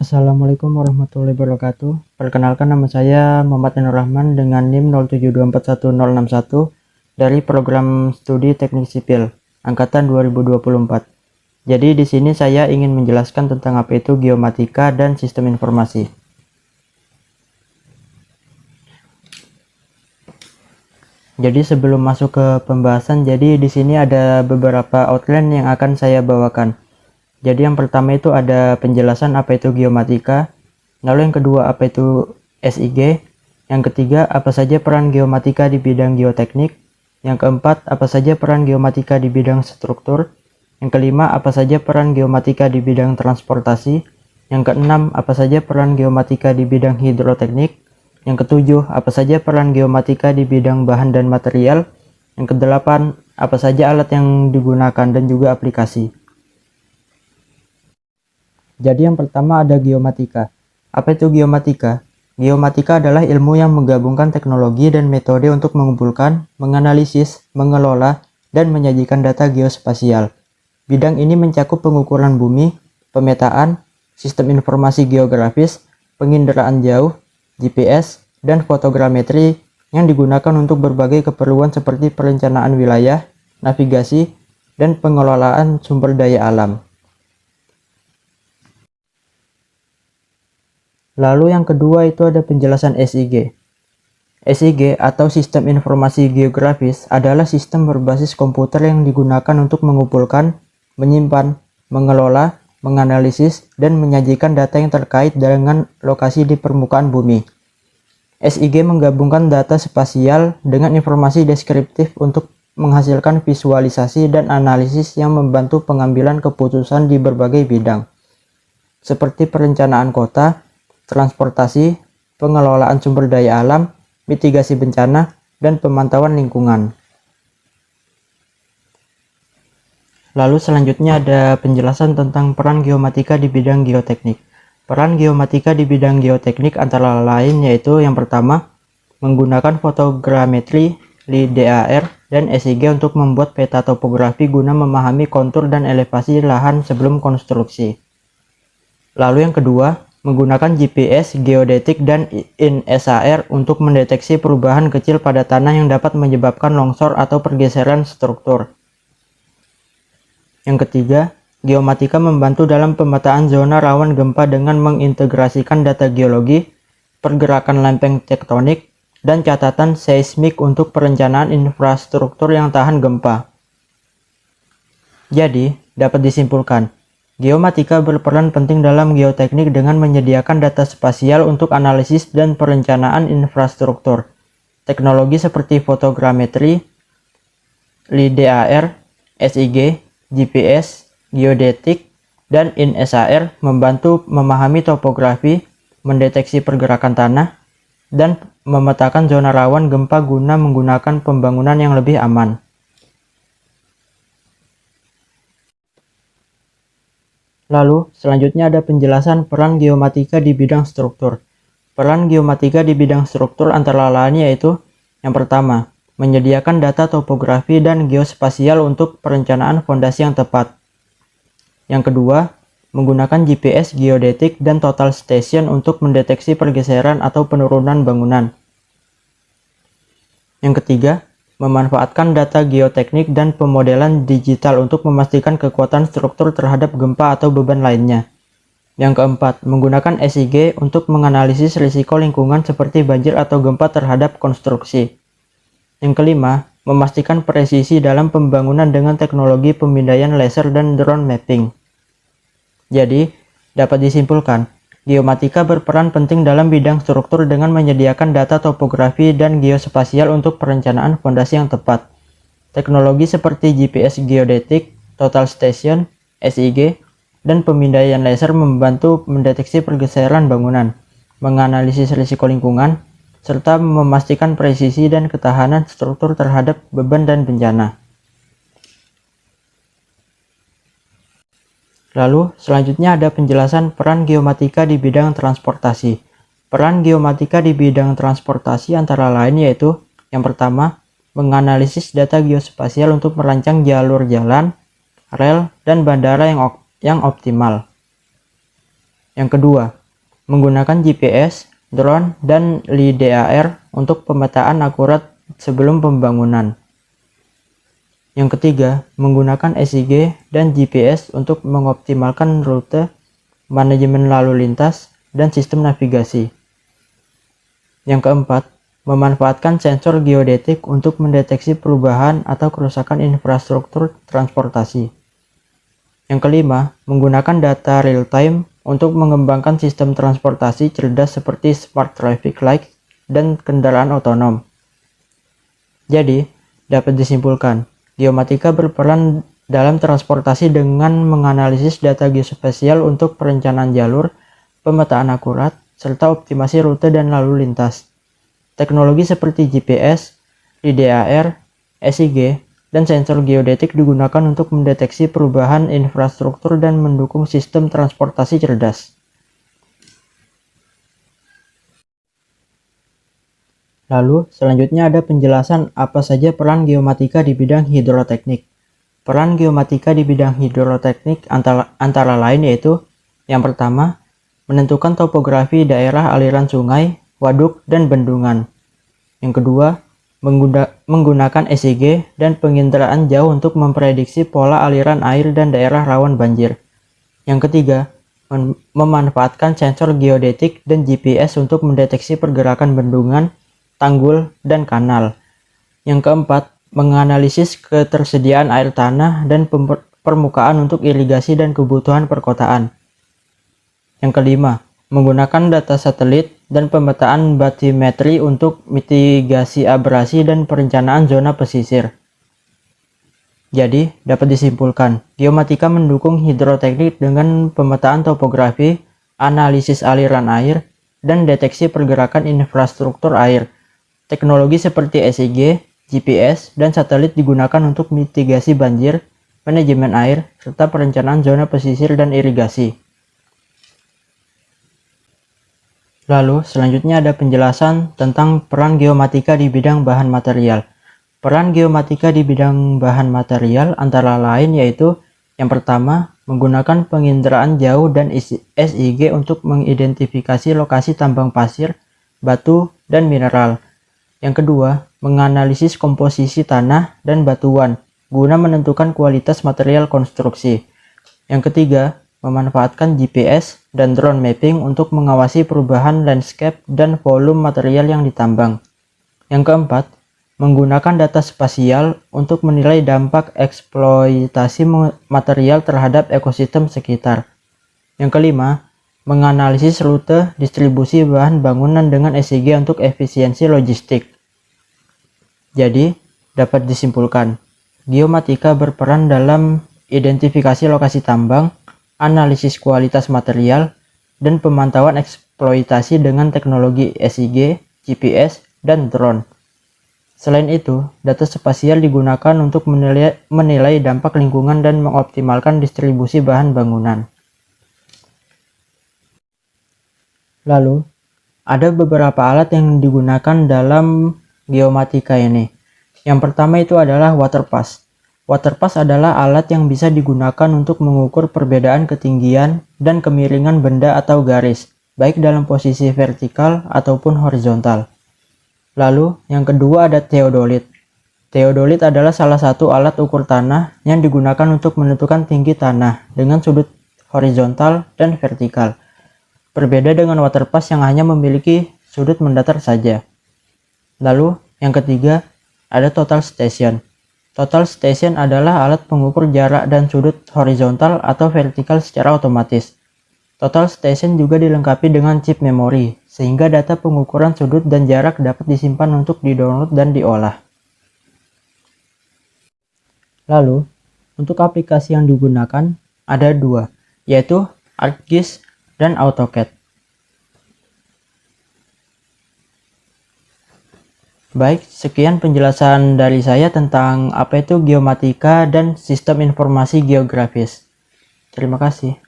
Assalamualaikum warahmatullahi wabarakatuh. Perkenalkan, nama saya Muhammad Nur Rahman dengan NIM 07241061 dari program studi Teknik Sipil angkatan 2024. Jadi di sini saya ingin menjelaskan tentang apa itu geomatika dan sistem informasi. Jadi sebelum masuk ke pembahasan, jadi di sini ada beberapa outline yang akan saya bawakan. Jadi yang pertama itu ada penjelasan apa itu geomatika, lalu yang kedua apa itu SIG, yang ketiga apa saja peran geomatika di bidang geoteknik, yang keempat apa saja peran geomatika di bidang struktur, yang kelima apa saja peran geomatika di bidang transportasi, yang keenam apa saja peran geomatika di bidang hidroteknik, yang ketujuh apa saja peran geomatika di bidang bahan dan material, yang kedelapan apa saja alat yang digunakan dan juga aplikasi. Jadi yang pertama ada geomatika. Apa itu geomatika? Geomatika adalah ilmu yang menggabungkan teknologi dan metode untuk mengumpulkan, menganalisis, mengelola, dan menyajikan data geospasial. Bidang ini mencakup pengukuran bumi, pemetaan, sistem informasi geografis, penginderaan jauh, GPS, dan fotogrametri yang digunakan untuk berbagai keperluan seperti perencanaan wilayah, navigasi, dan pengelolaan sumber daya alam. Lalu yang kedua itu ada penjelasan SIG. SIG atau Sistem Informasi Geografis adalah sistem berbasis komputer yang digunakan untuk mengumpulkan, menyimpan, mengelola, menganalisis, dan menyajikan data yang terkait dengan lokasi di permukaan bumi. SIG menggabungkan data spasial dengan informasi deskriptif untuk menghasilkan visualisasi dan analisis yang membantu pengambilan keputusan di berbagai bidang, seperti perencanaan kota, transportasi, pengelolaan sumber daya alam, mitigasi bencana, dan pemantauan lingkungan. Lalu selanjutnya ada penjelasan tentang peran geomatika di bidang geoteknik. Peran geomatika di bidang geoteknik antara lain yaitu yang pertama, menggunakan fotogrametri, LIDAR, dan SIG untuk membuat peta topografi guna memahami kontur dan elevasi lahan sebelum konstruksi. Lalu yang kedua, menggunakan GPS, geodetik, dan InSAR untuk mendeteksi perubahan kecil pada tanah yang dapat menyebabkan longsor atau pergeseran struktur. Yang ketiga, geomatika membantu dalam pemetaan zona rawan gempa dengan mengintegrasikan data geologi, pergerakan lempeng tektonik, dan catatan seismik untuk perencanaan infrastruktur yang tahan gempa. Jadi, dapat disimpulkan, geomatika berperan penting dalam geoteknik dengan menyediakan data spasial untuk analisis dan perencanaan infrastruktur. Teknologi seperti fotogrametri, LIDAR, SIG, GPS, geodetik, dan InSAR membantu memahami topografi, mendeteksi pergerakan tanah, dan memetakan zona rawan gempa guna menggunakan pembangunan yang lebih aman. Lalu, selanjutnya ada penjelasan peran geomatika di bidang struktur. Peran geomatika di bidang struktur antara lain yaitu yang pertama, menyediakan data topografi dan geospasial untuk perencanaan fondasi yang tepat. Yang kedua, menggunakan GPS, geodetik, dan total station untuk mendeteksi pergeseran atau penurunan bangunan. Yang ketiga, memanfaatkan data geoteknik dan pemodelan digital untuk memastikan kekuatan struktur terhadap gempa atau beban lainnya. Yang keempat, menggunakan SIG untuk menganalisis risiko lingkungan seperti banjir atau gempa terhadap konstruksi. Yang kelima, memastikan presisi dalam pembangunan dengan teknologi pemindaian laser dan drone mapping. Jadi, dapat disimpulkan, geomatika berperan penting dalam bidang struktur dengan menyediakan data topografi dan geospasial untuk perencanaan fondasi yang tepat. Teknologi seperti GPS geodetik, total station, SIG, dan pemindaian laser membantu mendeteksi pergeseran bangunan, menganalisis risiko lingkungan, serta memastikan presisi dan ketahanan struktur terhadap beban dan bencana. Lalu, selanjutnya ada penjelasan peran geomatika di bidang transportasi. Peran geomatika di bidang transportasi antara lain yaitu yang pertama, menganalisis data geospasial untuk merancang jalur jalan, rel, dan bandara yang optimal. Yang kedua, menggunakan GPS, drone, dan LiDAR untuk pemetaan akurat sebelum pembangunan. Yang ketiga, menggunakan SIG dan GPS untuk mengoptimalkan rute, manajemen lalu lintas, dan sistem navigasi. Yang keempat, memanfaatkan sensor geodetik untuk mendeteksi perubahan atau kerusakan infrastruktur transportasi. Yang kelima, menggunakan data real-time untuk mengembangkan sistem transportasi cerdas seperti smart traffic light dan kendaraan otonom. Jadi, dapat disimpulkan, geomatika berperan dalam transportasi dengan menganalisis data geospasial untuk perencanaan jalur, pemetaan akurat, serta optimasi rute dan lalu lintas. Teknologi seperti GPS, LiDAR, SIG, dan sensor geodetik digunakan untuk mendeteksi perubahan infrastruktur dan mendukung sistem transportasi cerdas. Lalu, selanjutnya ada penjelasan apa saja peran geomatika di bidang hidroteknik. Peran geomatika di bidang hidroteknik antara lain yaitu, yang pertama, menentukan topografi daerah aliran sungai, waduk, dan bendungan. Yang kedua, menggunakan SIG dan penginderaan jauh untuk memprediksi pola aliran air dan daerah rawan banjir. Yang ketiga, memanfaatkan sensor geodetik dan GPS untuk mendeteksi pergerakan bendungan, tanggul, dan kanal. Yang keempat, menganalisis ketersediaan air tanah dan permukaan untuk irigasi dan kebutuhan perkotaan. Yang kelima, menggunakan data satelit dan pemetaan batimetri untuk mitigasi abrasi dan perencanaan zona pesisir. Jadi, dapat disimpulkan, geomatika mendukung hidroteknik dengan pemetaan topografi, analisis aliran air, dan deteksi pergerakan infrastruktur air. Teknologi seperti SIG, GPS, dan satelit digunakan untuk mitigasi banjir, manajemen air, serta perencanaan zona pesisir dan irigasi. Lalu, selanjutnya ada penjelasan tentang peran geomatika di bidang bahan material. Peran geomatika di bidang bahan material antara lain yaitu, yang pertama, menggunakan penginderaan jauh dan SIG untuk mengidentifikasi lokasi tambang pasir, batu, dan mineral. Yang kedua, menganalisis komposisi tanah dan batuan guna menentukan kualitas material konstruksi. Yang ketiga, memanfaatkan GPS dan drone mapping untuk mengawasi perubahan landscape dan volume material yang ditambang. Yang keempat, menggunakan data spasial untuk menilai dampak eksploitasi material terhadap ekosistem sekitar. Yang kelima, menganalisis rute distribusi bahan bangunan dengan SIG untuk efisiensi logistik. Jadi, dapat disimpulkan, geomatika berperan dalam identifikasi lokasi tambang, analisis kualitas material, dan pemantauan eksploitasi dengan teknologi SIG, GPS, dan drone. Selain itu, data spasial digunakan untuk menilai dampak lingkungan dan mengoptimalkan distribusi bahan bangunan. Lalu, ada beberapa alat yang digunakan dalam geomatika ini. Yang pertama itu adalah waterpass. Waterpass adalah alat yang bisa digunakan untuk mengukur perbedaan ketinggian dan kemiringan benda atau garis, baik dalam posisi vertikal ataupun horizontal. Lalu, yang kedua ada theodolit. Theodolit adalah salah satu alat ukur tanah yang digunakan untuk menentukan tinggi tanah dengan sudut horizontal dan vertikal. Berbeda dengan waterpass yang hanya memiliki sudut mendatar saja. Lalu, yang ketiga ada total station. Total station adalah alat pengukur jarak dan sudut horizontal atau vertikal secara otomatis. Total station juga dilengkapi dengan chip memori, sehingga data pengukuran sudut dan jarak dapat disimpan untuk di-download dan diolah. Lalu, untuk aplikasi yang digunakan ada dua, yaitu ArcGIS dan AutoCAD. Baik, sekian penjelasan dari saya tentang apa itu geomatika dan sistem informasi geografis. Terima kasih.